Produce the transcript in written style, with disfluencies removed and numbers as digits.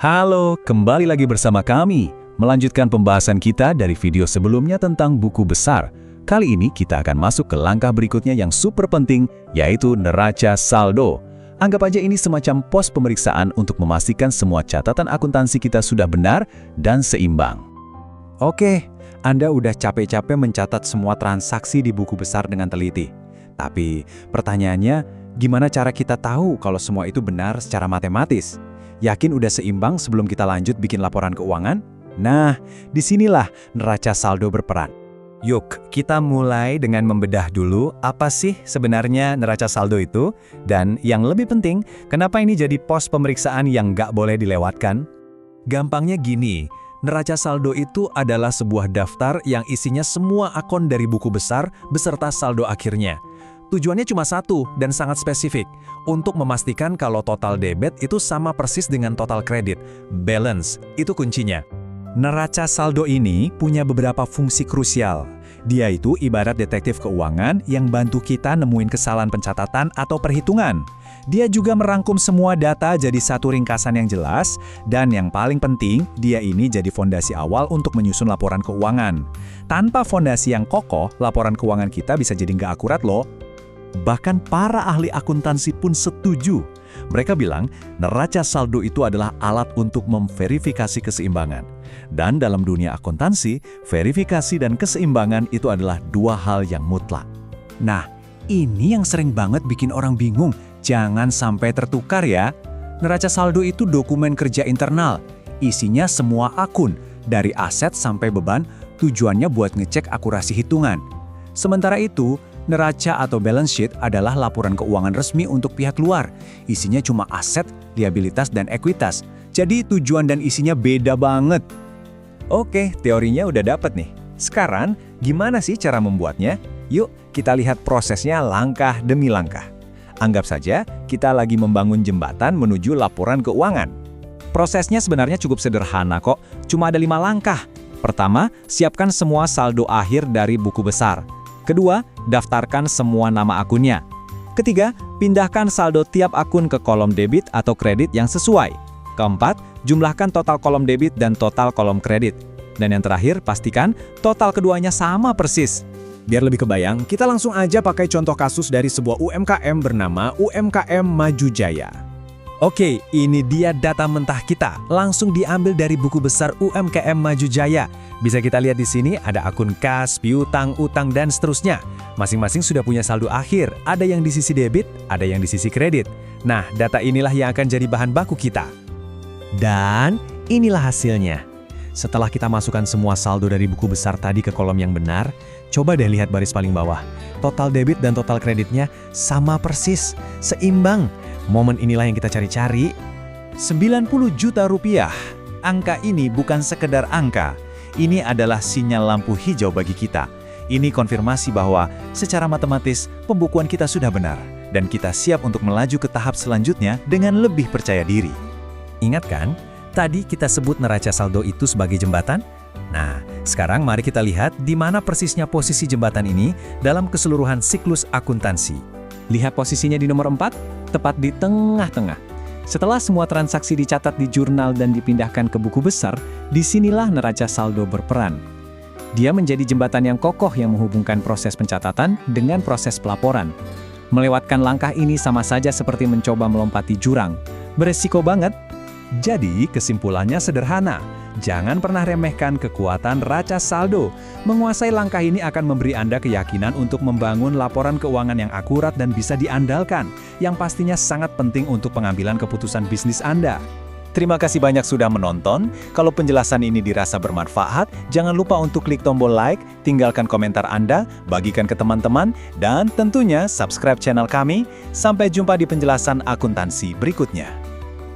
Halo, kembali lagi bersama kami, melanjutkan pembahasan kita dari video sebelumnya tentang buku besar. Kali ini kita akan masuk ke langkah berikutnya yang super penting, yaitu neraca saldo. Anggap aja ini semacam pos pemeriksaan untuk memastikan semua catatan akuntansi kita sudah benar dan seimbang. Oke, Anda udah capek-capek mencatat semua transaksi di buku besar dengan teliti. Tapi pertanyaannya, gimana cara kita tahu kalau semua itu benar secara matematis? Yakin udah seimbang sebelum kita lanjut bikin laporan keuangan? Nah, disinilah neraca saldo berperan. Yuk, kita mulai dengan membedah dulu apa sih sebenarnya neraca saldo itu, dan yang lebih penting, kenapa ini jadi pos pemeriksaan yang nggak boleh dilewatkan? Gampangnya gini, neraca saldo itu adalah sebuah daftar yang isinya semua akun dari buku besar beserta saldo akhirnya. Tujuannya cuma satu dan sangat spesifik, untuk memastikan kalau total debit itu sama persis dengan total kredit. Balance, itu kuncinya. Neraca saldo ini punya beberapa fungsi krusial. Dia itu ibarat detektif keuangan yang bantu kita nemuin kesalahan pencatatan atau perhitungan. Dia juga merangkum semua data jadi satu ringkasan yang jelas, dan yang paling penting, dia ini jadi fondasi awal untuk menyusun laporan keuangan. Tanpa fondasi yang kokoh, laporan keuangan kita bisa jadi nggak akurat loh. Bahkan para ahli akuntansi pun setuju. Mereka bilang, neraca saldo itu adalah alat untuk memverifikasi keseimbangan. Dan dalam dunia akuntansi, verifikasi dan keseimbangan itu adalah dua hal yang mutlak. Nah, ini yang sering banget bikin orang bingung. Jangan sampai tertukar ya. Neraca saldo itu dokumen kerja internal. Isinya semua akun, dari aset sampai beban, tujuannya buat ngecek akurasi hitungan. Sementara itu, neraca atau balance sheet adalah laporan keuangan resmi untuk pihak luar. Isinya cuma aset, liabilitas, dan ekuitas. Jadi tujuan dan isinya beda banget. Oke, teorinya udah dapet nih. Sekarang, gimana sih cara membuatnya? Yuk, kita lihat prosesnya langkah demi langkah. Anggap saja kita lagi membangun jembatan menuju laporan keuangan. Prosesnya sebenarnya cukup sederhana kok, cuma ada 5 langkah. Pertama, siapkan semua saldo akhir dari buku besar. Kedua, daftarkan semua nama akunnya. Ketiga, pindahkan saldo tiap akun ke kolom debit atau kredit yang sesuai. Keempat, jumlahkan total kolom debit dan total kolom kredit. Dan yang terakhir, pastikan total keduanya sama persis. Biar lebih kebayang, kita langsung aja pakai contoh kasus dari sebuah UMKM bernama UMKM Maju Jaya. Oke, ini dia data mentah kita. Langsung diambil dari buku besar UMKM Maju Jaya. Bisa kita lihat di sini ada akun kas, piutang, utang, dan seterusnya. Masing-masing sudah punya saldo akhir. Ada yang di sisi debit, ada yang di sisi kredit. Nah, data inilah yang akan jadi bahan baku kita. Dan inilah hasilnya. Setelah kita masukkan semua saldo dari buku besar tadi ke kolom yang benar, coba deh lihat baris paling bawah. Total debit dan total kreditnya sama persis, seimbang. Momen inilah yang kita cari-cari. 90 juta rupiah. Angka ini bukan sekedar angka. Ini adalah sinyal lampu hijau bagi kita. Ini konfirmasi bahwa secara matematis pembukuan kita sudah benar. Dan kita siap untuk melaju ke tahap selanjutnya dengan lebih percaya diri. Ingat kan, tadi kita sebut neraca saldo itu sebagai jembatan? Nah, sekarang mari kita lihat di mana persisnya posisi jembatan ini dalam keseluruhan siklus akuntansi. Lihat posisinya di nomor 4, tepat di tengah-tengah. Setelah semua transaksi dicatat di jurnal dan dipindahkan ke buku besar, disinilah neraca saldo berperan. Dia menjadi jembatan yang kokoh yang menghubungkan proses pencatatan dengan proses pelaporan. Melewatkan langkah ini sama saja seperti mencoba melompati jurang. Beresiko banget. Jadi, kesimpulannya sederhana. Jangan pernah remehkan kekuatan neraca saldo. Menguasai langkah ini akan memberi Anda keyakinan untuk membangun laporan keuangan yang akurat dan bisa diandalkan, yang pastinya sangat penting untuk pengambilan keputusan bisnis Anda. Terima kasih banyak sudah menonton. Kalau penjelasan ini dirasa bermanfaat, jangan lupa untuk klik tombol like, tinggalkan komentar Anda, bagikan ke teman-teman, dan tentunya subscribe channel kami. Sampai jumpa di penjelasan akuntansi berikutnya.